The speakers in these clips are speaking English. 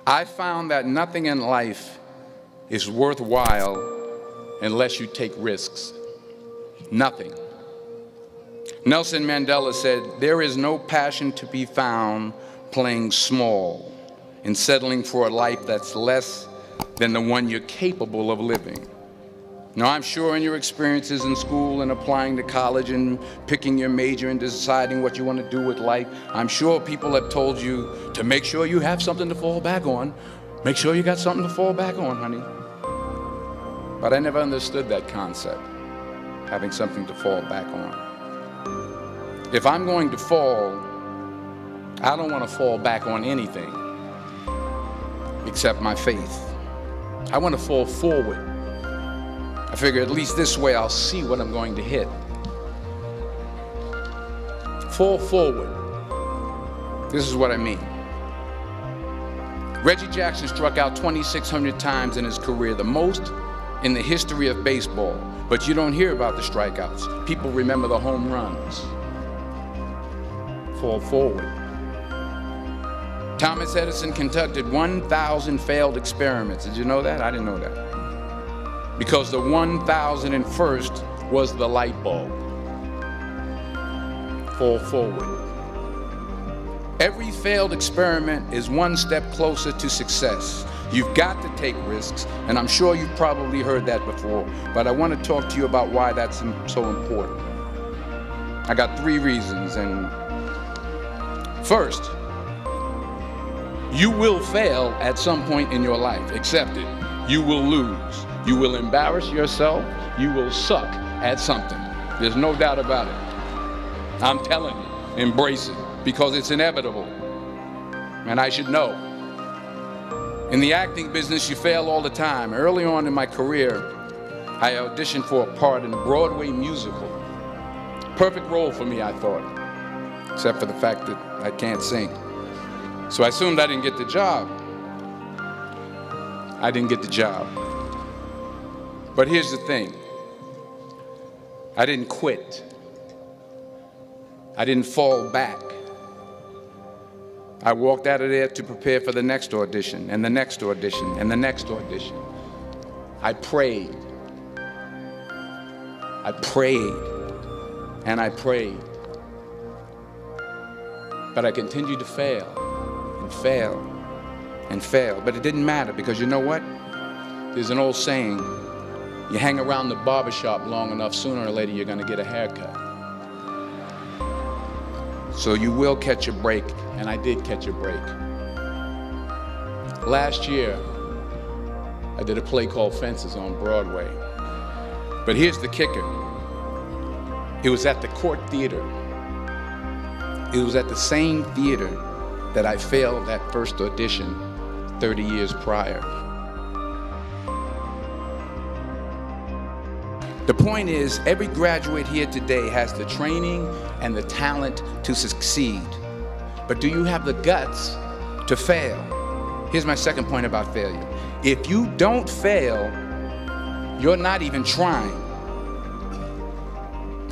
I found that nothing in life is worthwhile unless you take risks. Nothing. Nelson Mandela said, "There is no passion to be found playing small and settling for a life that's less than the one you're capable of living." Now, I'm sure in your experiences in school and applying to college and picking your major and deciding what you want to do with life, I'm sure people have told you to make sure you have something to fall back on. Make sure you got something to fall back on, honey. But I never understood that concept, having something to fall back on. If I'm going to fall, I don't want to fall back on anything except my faith. I want to fall forward. I figure at least this way I'll see what I'm going to hit. Fall forward. This is what I mean. Reggie Jackson struck out 2,600 times in his career, the most in the history of baseball. But you don't hear about the strikeouts. People remember the home runs. Fall forward. Thomas Edison conducted 1,000 failed experiments. Did you know that? I didn't know that. Because the 1,001st was the light bulb. Fall forward. Every failed experiment is one step closer to success. You've got to take risks, and I'm sure you've probably heard that before, but I want to talk to you about why that's so important. I got 3 reasons, and first, you will fail at some point in your life. Accept it. You will lose. You will embarrass yourself. You will suck at something. There's no doubt about it. I'm telling you, embrace it, because it's inevitable. And I should know. In the acting business, you fail all the time. Early on in my career, I auditioned for a part in a Broadway musical. Perfect role for me, I thought, except for the fact that I can't sing. So I assumed I didn't get the job. I didn't get the job. But here's the thing. I didn't quit. I didn't fall back. I walked out of there to prepare for the next audition, and the next audition, and the next audition. I prayed. I prayed. And I prayed. But I continued to fail, and fail, and fail. But it didn't matter, because you know what? There's an old saying, you hang around the barbershop long enough, sooner or later you're going to get a haircut. So you will catch a break, and I did catch a break. Last year, I did a play called Fences on Broadway. But here's the kicker. It was at the Court Theater. It was at the same theater that I failed that first audition 30 years prior. The point is, every graduate here today has the training and the talent to succeed. But do you have the guts to fail? Here's my second point about failure. If you don't fail, you're not even trying.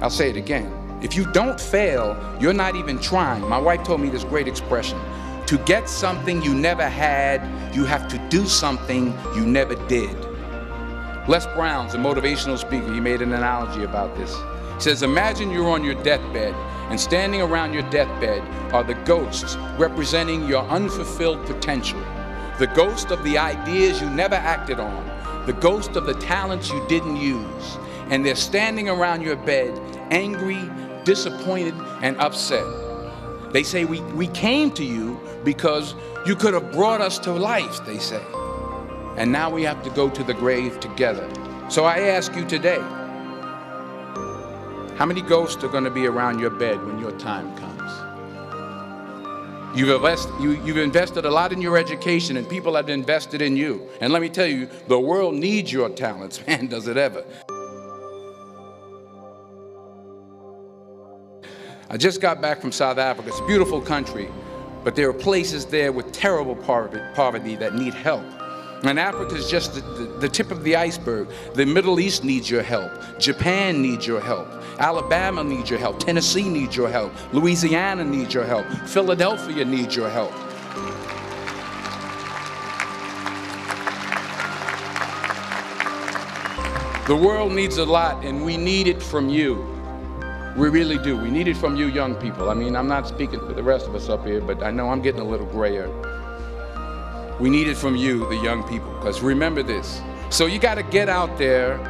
I'll say it again. If you don't fail, you're not even trying. My wife told me this great expression. To get something you never had, you have to do something you never did. Les Brown's a motivational speaker. He made an analogy about this. He says, imagine you're on your deathbed, and standing around your deathbed are the ghosts representing your unfulfilled potential. The ghost of the ideas you never acted on. The ghost of the talents you didn't use. And they're standing around your bed, angry, disappointed, and upset. They say, we came to you because you could have brought us to life, they say. And now we have to go to the grave together. So I ask you today, how many ghosts are going to be around your bed when your time comes? You've invested a lot in your education, and people have invested in you. And let me tell you, the world needs your talents. Man, does it ever. I just got back from South Africa. It's a beautiful country, but there are places there with terrible poverty that need help. And Africa is just the tip of the iceberg. The Middle East needs your help. Japan needs your help. Alabama needs your help. Tennessee needs your help. Louisiana needs your help. Philadelphia needs your help. The world needs a lot, and we need it from you. We really do. We need it from you young people. I mean, I'm not speaking for the rest of us up here, but I know I'm getting a little grayer. We need it from you, the young people, because remember this. So you got to get out there.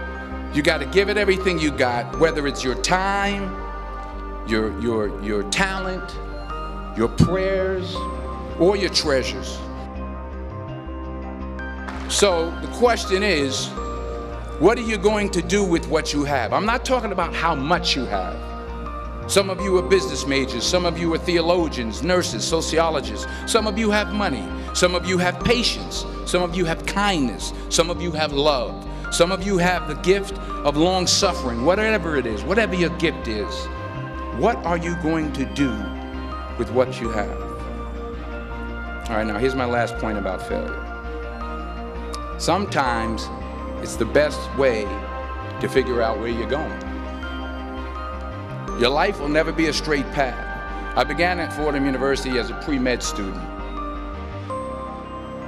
You got to give it everything you got, whether it's your time, your talent, your prayers, or your treasures. So the question is, what are you going to do with what you have? I'm not talking about how much you have. Some of you are business majors, some of you are theologians, nurses, sociologists. Some of you have money, some of you have patience, some of you have kindness, some of you have love. Some of you have the gift of long suffering, whatever it is, whatever your gift is. What are you going to do with what you have? All right, now here's my last point about failure. Sometimes it's the best way to figure out where you're going. Your life will never be a straight path. I began at Fordham University as a pre-med student.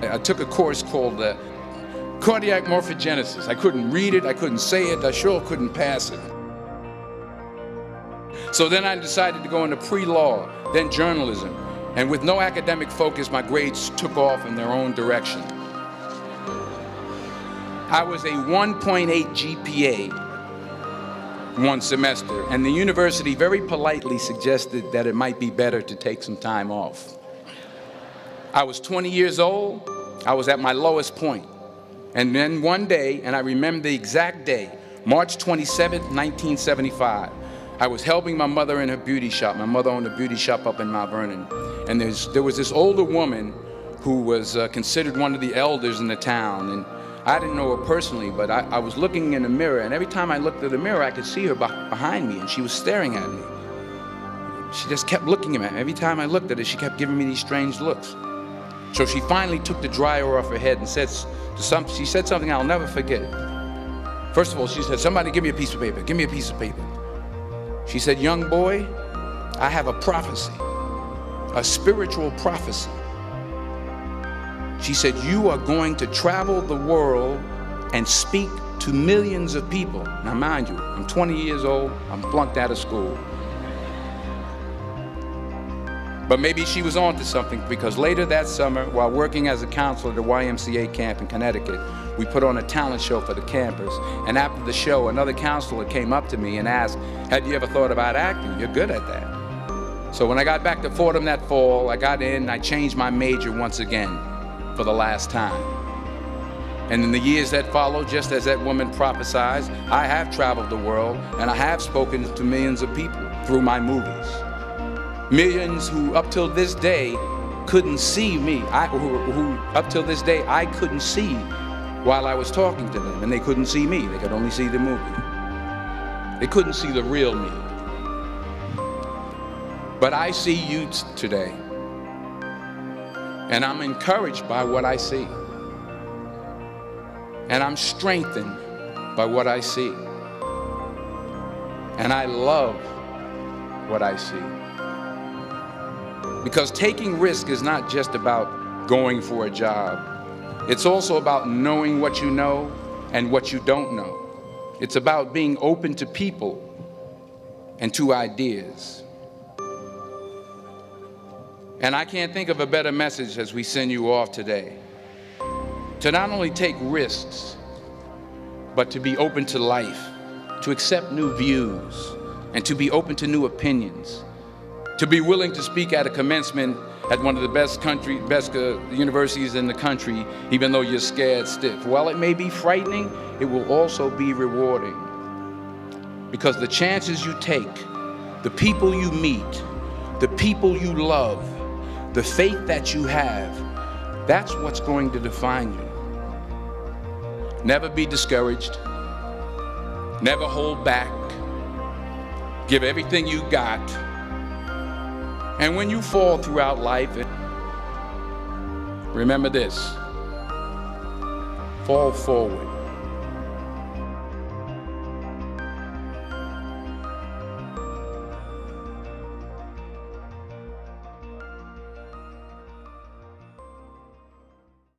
I took a course called cardiac morphogenesis. I couldn't read it, I couldn't say it, I sure couldn't pass it. So then I decided to go into pre-law, then journalism. And with no academic focus, my grades took off in their own direction. I was a 1.8 GPA one semester, and the university very politely suggested that it might be better to take some time off. I was 20 years old, I was at my lowest point. And then one day, and I remember the exact day, March 27th, 1975, I was helping my mother in her beauty shop. My mother owned a beauty shop up in Mount Vernon. And there was this older woman who was considered one of the elders in the town. And I didn't know her personally, but I was looking in the mirror, and every time I looked at the mirror, I could see her behind me, and she was staring at me. She just kept looking at me. Every time I looked at her, she kept giving me these strange looks. So she finally took the dryer off her head and she said something I'll never forget. First of all, she said, "Somebody give me a piece of paper, give me a piece of paper." She said, "Young boy, I have a prophecy, a spiritual prophecy." She said, "You are going to travel the world and speak to millions of people." Now mind you, I'm 20 years old, I'm flunked out of school. But maybe she was on to something, because later that summer, while working as a counselor at the YMCA camp in Connecticut, we put on a talent show for the campers. And after the show, another counselor came up to me and asked, "Have you ever thought about acting? You're good at that." So when I got back to Fordham that fall, I got in and I changed my major once again for the last time. And in the years that followed, just as that woman prophesied, I have traveled the world and I have spoken to millions of people through my movies. Millions who up till this day couldn't see me, who up till this day I couldn't see while I was talking to them, and they couldn't see me, they could only see the movie. They couldn't see the real me. But I see you today, and I'm encouraged by what I see. And I'm strengthened by what I see. And I love what I see. Because taking risk is not just about going for a job. It's also about knowing what you know and what you don't know. It's about being open to people and to ideas. And I can't think of a better message as we send you off today. To not only take risks, but to be open to life, to accept new views, and to be open to new opinions. To be willing to speak at a commencement at one of the best universities in the country, even though you're scared stiff. While it may be frightening, it will also be rewarding. Because the chances you take, the people you meet, the people you love, the faith that you have, that's what's going to define you. Never be discouraged. Never hold back. Give everything you got. And when you fall throughout life, remember this: fall forward.